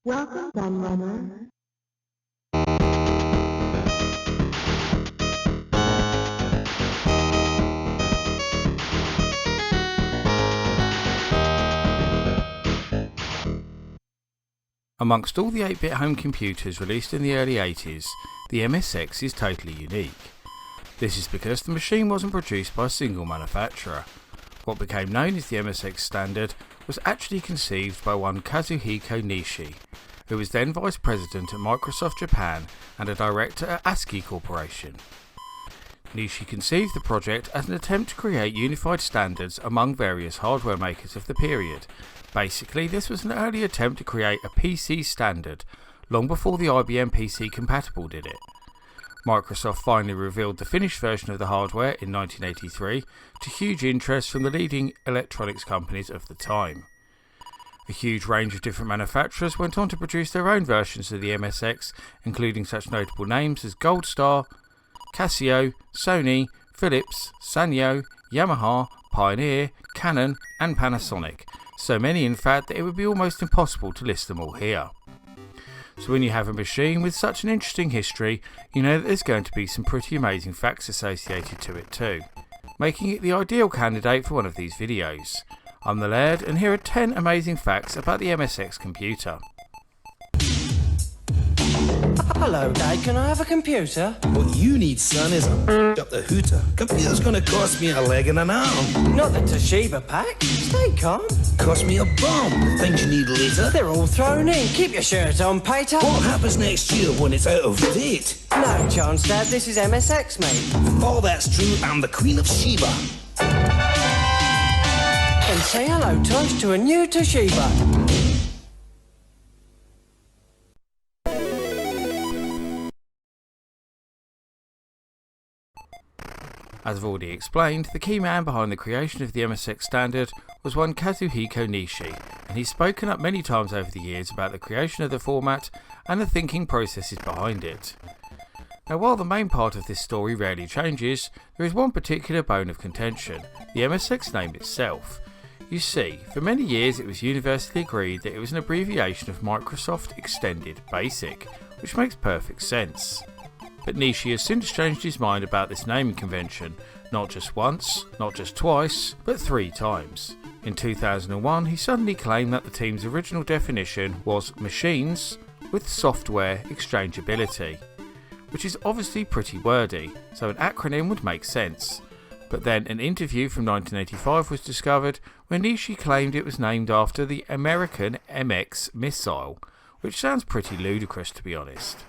Welcome, Gunrunner. Amongst all the 8-bit home computers released in the early 80s, the MSX is totally unique. This is because the machine wasn't produced by a single manufacturer. What became known as the MSX standard was actually conceived by one Kazuhiko Nishi, who was then Vice President at Microsoft Japan and a Director at ASCII Corporation. Nishi conceived the project as an attempt to create unified standards among various hardware makers of the period. Basically, this was an early attempt to create a PC standard, long before the IBM PC Compatible did it. Microsoft finally revealed the finished version of the hardware in 1983 to huge interest from the leading electronics companies of the time. A huge range of different manufacturers went on to produce their own versions of the MSX, including such notable names as Gold Star, Casio, Sony, Philips, Sanyo, Yamaha, Pioneer, Canon and Panasonic, so many in fact that it would be almost impossible to list them all here. So when you have a machine with such an interesting history, you know that there's going to be some pretty amazing facts associated to it too, making it the ideal candidate for one of these videos. I'm the Laird and here are 10 amazing facts about the MSX computer. Hello, Dad, can I have a computer? What you need, son, is a up the hooter. Computer's gonna cost me a leg and an arm. Not the Toshiba pack. Stay calm. Cost me a bomb. The things you need later. They're all thrown in. Keep your shirt on, Pater. What happens next year when it's out of date? No chance, Dad. This is MSX, mate. All that's true, I'm the Queen of Sheba. And say hello, Tosh, to a new Toshiba. As I've already explained, the key man behind the creation of the MSX standard was one Kazuhiko Nishi, and he's spoken up many times over the years about the creation of the format and the thinking processes behind it. Now while the main part of this story rarely changes, there is one particular bone of contention, the MSX name itself. You see, for many years it was universally agreed that it was an abbreviation of Microsoft Extended Basic, which makes perfect sense. But Nishi has since changed his mind about this naming convention, not just once, not just twice, but 3 times. In 2001 he suddenly claimed that the team's original definition was machines with software exchangeability, which is obviously pretty wordy, so an acronym would make sense. But then an interview from 1985 was discovered where Nishi claimed it was named after the American MX missile, which sounds pretty ludicrous to be honest.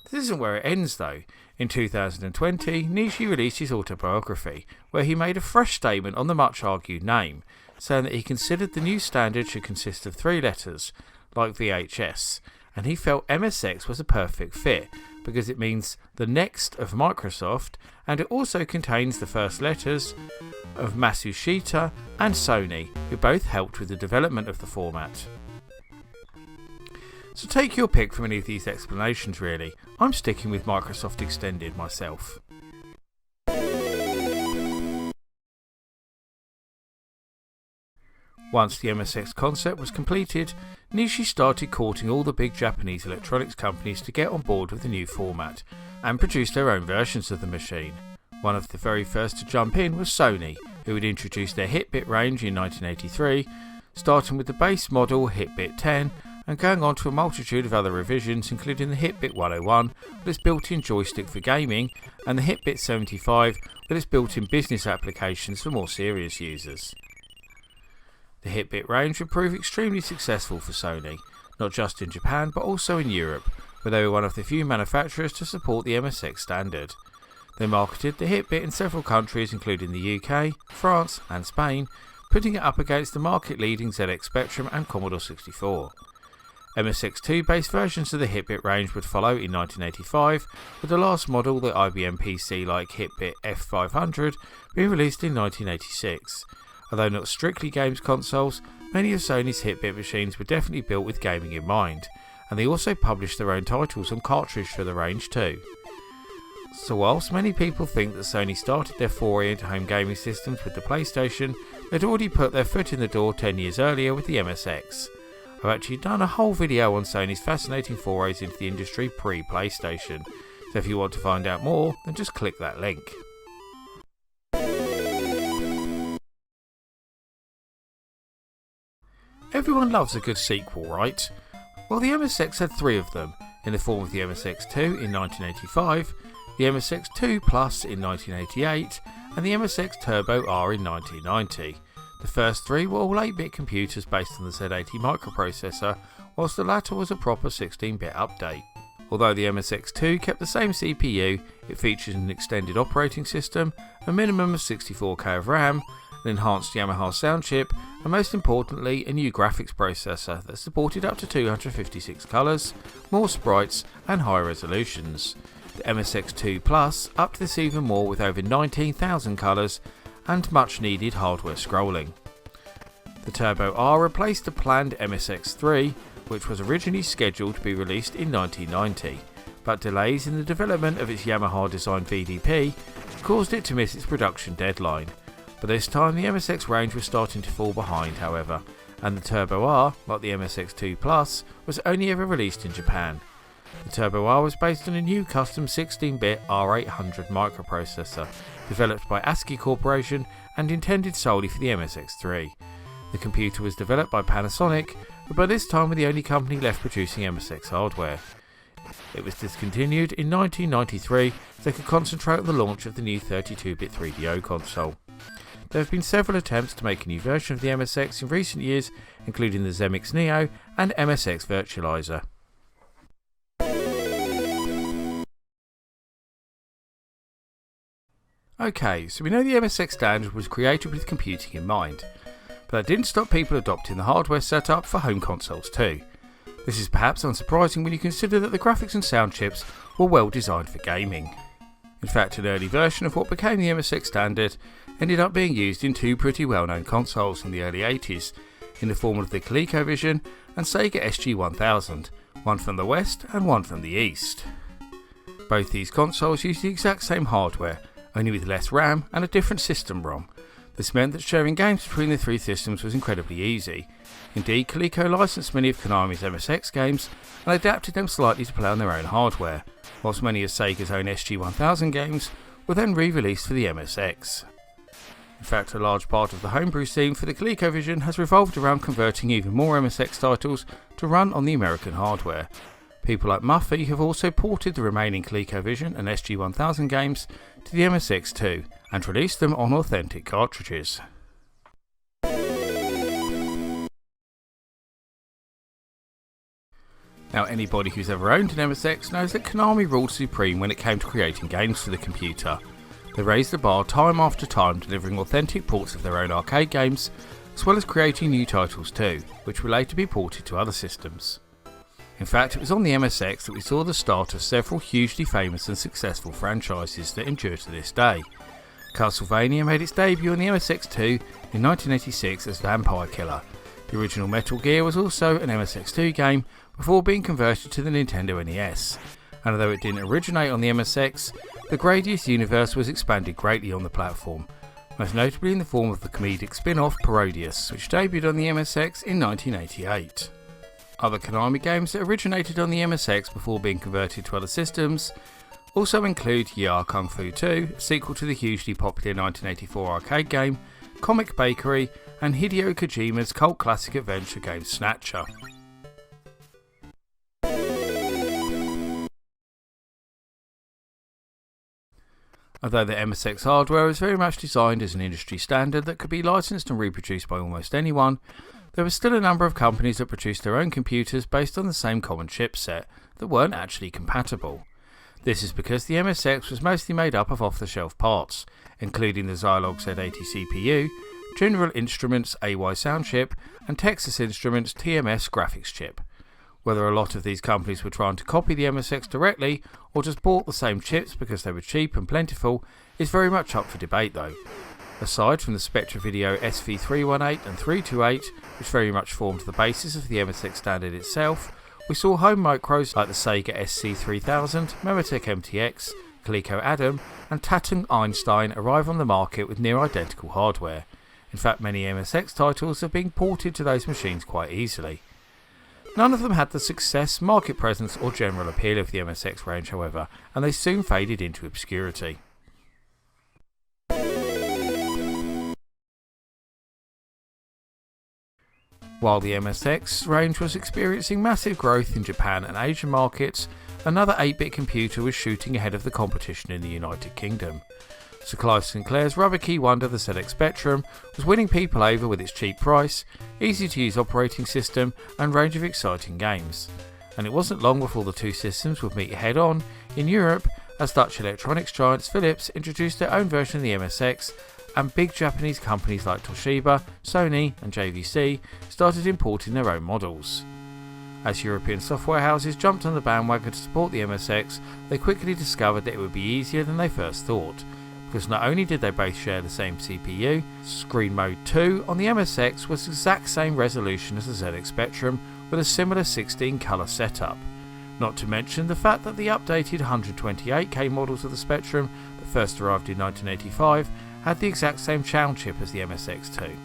This isn't where it ends though. In 2020, Nishi released his autobiography, where he made a fresh statement on the much argued name, saying that he considered the new standard should consist of 3 letters, like VHS, and he felt MSX was a perfect fit, because it means the next of Microsoft, and it also contains the first letters of Matsushita and Sony, who both helped with the development of the format. So take your pick from any of these explanations really. I'm sticking with Microsoft Extended myself. Once the MSX concept was completed, Nishi started courting all the big Japanese electronics companies to get on board with the new format, and produce their own versions of the machine. One of the very first to jump in was Sony, who had introduced their HitBit range in 1983, starting with the base model HitBit 10, and going on to a multitude of other revisions including the HitBit 101 with its built-in joystick for gaming and the HitBit 75 with its built-in business applications for more serious users. The HitBit range would prove extremely successful for Sony, not just in Japan but also in Europe, where they were one of the few manufacturers to support the MSX standard. They marketed the HitBit in several countries including the UK, France and Spain, putting it up against the market-leading ZX Spectrum and Commodore 64. MSX2 based versions of the HitBit range would follow in 1985, with the last model, the IBM PC-like HitBit F500, being released in 1986. Although not strictly games consoles, many of Sony's HitBit machines were definitely built with gaming in mind, and they also published their own titles on cartridge for the range too. So whilst many people think that Sony started their foray into home gaming systems with the PlayStation, they'd already put their foot in the door 10 years earlier with the MSX. I've actually done a whole video on Sony's fascinating forays into the industry pre-PlayStation, so if you want to find out more, then just click that link. Everyone loves a good sequel, right? Well, the MSX had 3 of them, in the form of the MSX2 in 1985, the MSX2 Plus in 1988, and the MSX Turbo R in 1990. The first 3 were all 8-bit computers based on the Z80 microprocessor, whilst the latter was a proper 16-bit update. Although the MSX2 kept the same CPU, it featured an extended operating system, a minimum of 64K of RAM, an enhanced Yamaha sound chip, and most importantly a new graphics processor that supported up to 256 colours, more sprites and higher resolutions. The MSX2 Plus upped this even more with over 19,000 colours and much needed hardware scrolling. The Turbo R replaced the planned MSX3, which was originally scheduled to be released in 1990, but delays in the development of its Yamaha designed VDP caused it to miss its production deadline. By this time the MSX range was starting to fall behind, however, and the Turbo R, like the MSX2 Plus, was only ever released in Japan. The Turbo R was based on a new custom 16-bit R800 microprocessor, developed by ASCII Corporation and intended solely for the MSX3. The computer was developed by Panasonic, but by this time were the only company left producing MSX hardware. It was discontinued in 1993 so they could concentrate on the launch of the new 32-bit 3DO console. There have been several attempts to make a new version of the MSX in recent years, including the ZemX Neo and MSX Virtualizer. Okay, so we know the MSX standard was created with computing in mind, but that didn't stop people adopting the hardware setup for home consoles too. This is perhaps unsurprising when you consider that the graphics and sound chips were well designed for gaming. In fact, an early version of what became the MSX standard ended up being used in 2 pretty well-known consoles in the early 80s, in the form of the ColecoVision and Sega SG-1000, one from the west and one from the east. Both these consoles used the exact same hardware, only with less RAM and a different system ROM. This meant that sharing games between the 3 systems was incredibly easy. Indeed, Coleco licensed many of Konami's MSX games and adapted them slightly to play on their own hardware, whilst many of Sega's own SG-1000 games were then re-released for the MSX. In fact, a large part of the homebrew scene for the ColecoVision has revolved around converting even more MSX titles to run on the American hardware. People like Muffy have also ported the remaining ColecoVision and SG-1000 games to the MSX too, and released them on authentic cartridges. Now, anybody who's ever owned an MSX knows that Konami ruled supreme when it came to creating games for the computer. They raised the bar time after time, delivering authentic ports of their own arcade games, as well as creating new titles too, which were later to be ported to other systems. In fact, it was on the MSX that we saw the start of several hugely famous and successful franchises that endure to this day. Castlevania made its debut on the MSX2 in 1986 as Vampire Killer. The original Metal Gear was also an MSX2 game before being converted to the Nintendo NES. And although it didn't originate on the MSX, the Gradius universe was expanded greatly on the platform, most notably in the form of the comedic spin-off Parodius, which debuted on the MSX in 1988. Other Konami games that originated on the MSX before being converted to other systems also include Ya Kung Fu 2, a sequel to the hugely popular 1984 arcade game, Comic Bakery, and Hideo Kojima's cult classic adventure game Snatcher. Although the MSX hardware was very much designed as an industry standard that could be licensed and reproduced by almost anyone, there were still a number of companies that produced their own computers based on the same common chipset that weren't actually compatible. This is because the MSX was mostly made up of off-the-shelf parts, including the Zilog Z80 CPU, General Instruments AY sound chip, and Texas Instruments TMS graphics chip. Whether a lot of these companies were trying to copy the MSX directly or just bought the same chips because they were cheap and plentiful is very much up for debate though. Aside from the Spectra Video SV318 and 328, which very much formed the basis of the MSX standard itself, we saw home micros like the Sega SC3000, Mematech MTX, Coleco Adam, and Tatung Einstein arrive on the market with near identical hardware. In fact, many MSX titles have been ported to those machines quite easily. None of them had the success, market presence or general appeal of the MSX range however, and they soon faded into obscurity. While the MSX range was experiencing massive growth in Japan and Asian markets, another 8-bit computer was shooting ahead of the competition in the United Kingdom. Sir Clive Sinclair's rubber key wonder, the ZX Spectrum, was winning people over with its cheap price, easy to use operating system and range of exciting games. And it wasn't long before the two systems would meet head on in Europe as Dutch electronics giants Philips introduced their own version of the MSX, and big Japanese companies like Toshiba, Sony and JVC started importing their own models. As European software houses jumped on the bandwagon to support the MSX, they quickly discovered that it would be easier than they first thought, because not only did they both share the same CPU, Screen Mode 2 on the MSX was the exact same resolution as the ZX Spectrum with a similar 16 colour setup. Not to mention the fact that the updated 128K models of the Spectrum that first arrived in 1985 had the exact same sound chip as the MSX2.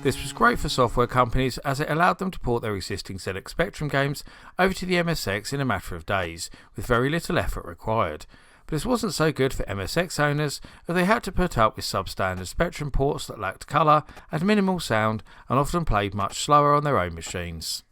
This was great for software companies as it allowed them to port their existing ZX Spectrum games over to the MSX in a matter of days, with very little effort required. But this wasn't so good for MSX owners, as they had to put up with substandard Spectrum ports that lacked colour, had minimal sound, and often played much slower on their own machines.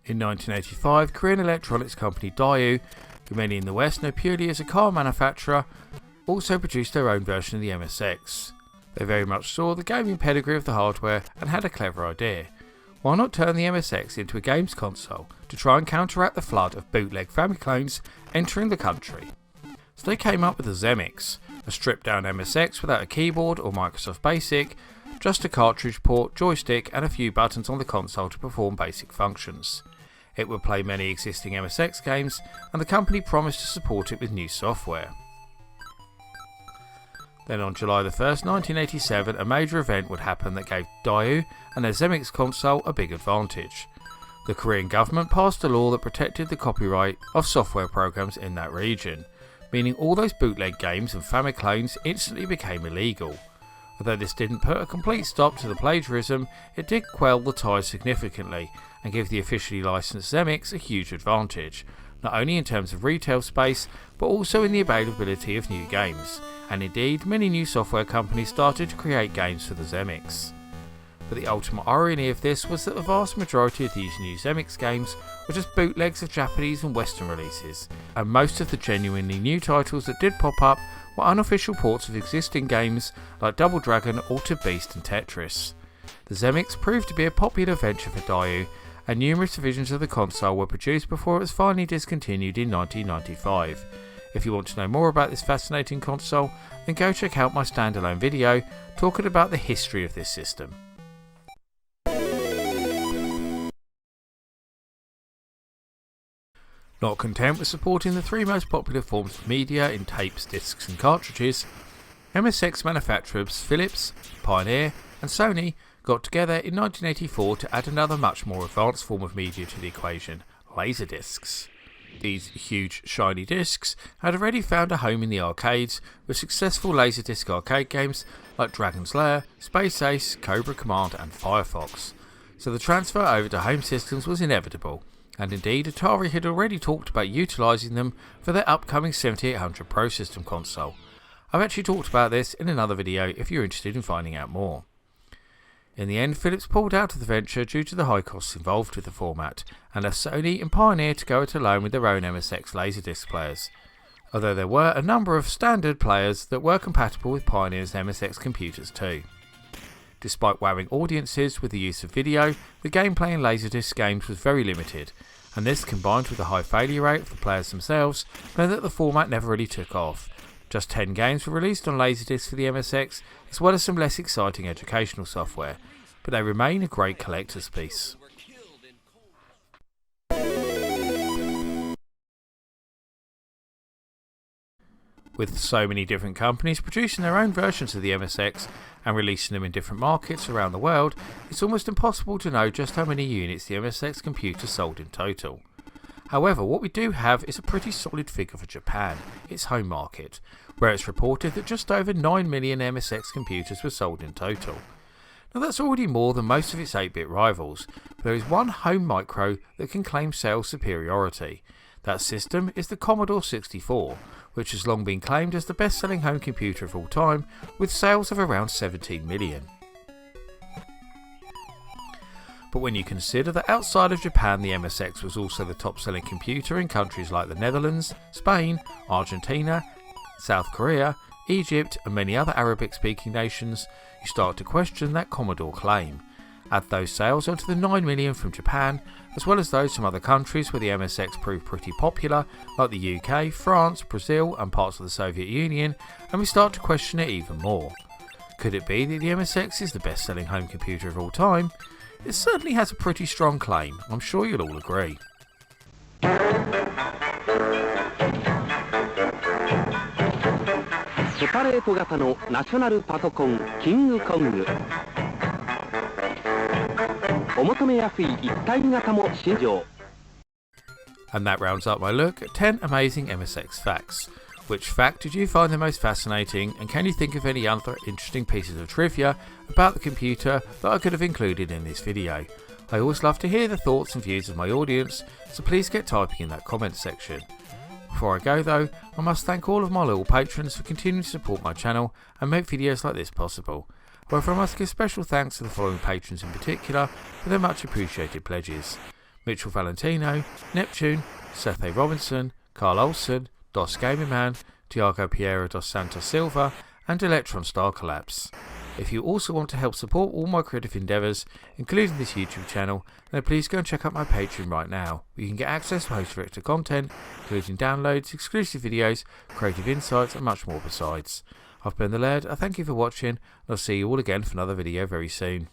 In 1985, Korean electronics company Daewoo, who many in the West know purely as a car manufacturer, also produced their own version of the MSX. They very much saw the gaming pedigree of the hardware and had a clever idea. Why not turn the MSX into a games console to try and counteract the flood of bootleg Famiclones entering the country? So they came up with the ZEMIX, a stripped down MSX without a keyboard or Microsoft Basic, just a cartridge port, joystick and a few buttons on the console to perform basic functions. It would play many existing MSX games, and the company promised to support it with new software. Then on July 1st, 1987, a major event would happen that gave Daewoo and their ZEMIX console a big advantage. The Korean government passed a law that protected the copyright of software programs in that region, meaning all those bootleg games and Famiclones instantly became illegal. Although this didn't put a complete stop to the plagiarism, it did quell the ties significantly and give the officially licensed ZEMIX a huge advantage, not only in terms of retail space but also in the availability of new games, and indeed many new software companies started to create games for the ZEMIX. But the ultimate irony of this was that the vast majority of these new ZEMIX games were just bootlegs of Japanese and Western releases, and most of the genuinely new titles that did pop up were unofficial ports of existing games like Double Dragon, Altered Beast and Tetris. The ZEMIX proved to be a popular venture for Daewoo, and numerous versions of the console were produced before it was finally discontinued in 1995. If you want to know more about this fascinating console, then go check out my standalone video talking about the history of this system. Not content with supporting the three most popular forms of media in tapes, discs and cartridges, MSX manufacturers Philips, Pioneer and Sony got together in 1984 to add another much more advanced form of media to the equation, laserdiscs. These huge shiny discs had already found a home in the arcades with successful laserdisc arcade games like Dragon's Lair, Space Ace, Cobra Command and Firefox. So the transfer over to home systems was inevitable, and indeed Atari had already talked about utilising them for their upcoming 7800 Pro System console. I've actually talked about this in another video if you're interested in finding out more. In the end, Philips pulled out of the venture due to the high costs involved with the format, and left Sony and Pioneer to go it alone with their own MSX laserdisc players. Although there were a number of standard players that were compatible with Pioneer's MSX computers too. Despite wowing audiences with the use of video, the gameplay in laserdisc games was very limited, and this combined with the high failure rate of the players themselves meant that the format never really took off. Just 10 games were released on laserdisc for the MSX, as well as some less exciting educational software, but they remain a great collector's piece. With so many different companies producing their own versions of the MSX and releasing them in different markets around the world, it's almost impossible to know just how many units the MSX computer sold in total. However, what we do have is a pretty solid figure for Japan, its home market, where it's reported that just over 9 million MSX computers were sold in total. Now that's already more than most of its 8-bit rivals, but there is one home micro that can claim sales superiority. That system is the Commodore 64, which has long been claimed as the best-selling home computer of all time, with sales of around 17 million. But when you consider that outside of Japan the MSX was also the top-selling computer in countries like the Netherlands, Spain, Argentina, South Korea, Egypt and many other Arabic-speaking nations, you start to question that Commodore claim. Add those sales onto the 9 million from Japan, as well as those from other countries where the MSX proved pretty popular, like the UK, France, Brazil and parts of the Soviet Union, and we start to question it even more. Could it be that the MSX is the best-selling home computer of all time? It certainly has a pretty strong claim, I'm sure you'll all agree. セパレート型のナショナルパソコンキングコング。お求めやすい一体型も新乗。 And that rounds up my look at 10 amazing MSX facts. Which fact did you find the most fascinating, and can you think of any other interesting pieces of trivia about the computer that I could have included in this video? I always love to hear the thoughts and views of my audience, so please get typing in that comment section. Before I go though, I must thank all of my loyal patrons for continuing to support my channel and make videos like this possible. However, I must give special thanks to the following patrons in particular for their much appreciated pledges: Mitchell Valentino, Neptune, Seth A. Robinson, Carl Olsen, Dos Gaming Man, Tiago Piero dos Santos Silva and Electron Star Collapse. If you also want to help support all my creative endeavours, including this YouTube channel, then please go and check out my Patreon right now, where you can get access to post-director content, including downloads, exclusive videos, creative insights and much more besides. I've been the Laird, I thank you for watching, and I'll see you all again for another video very soon.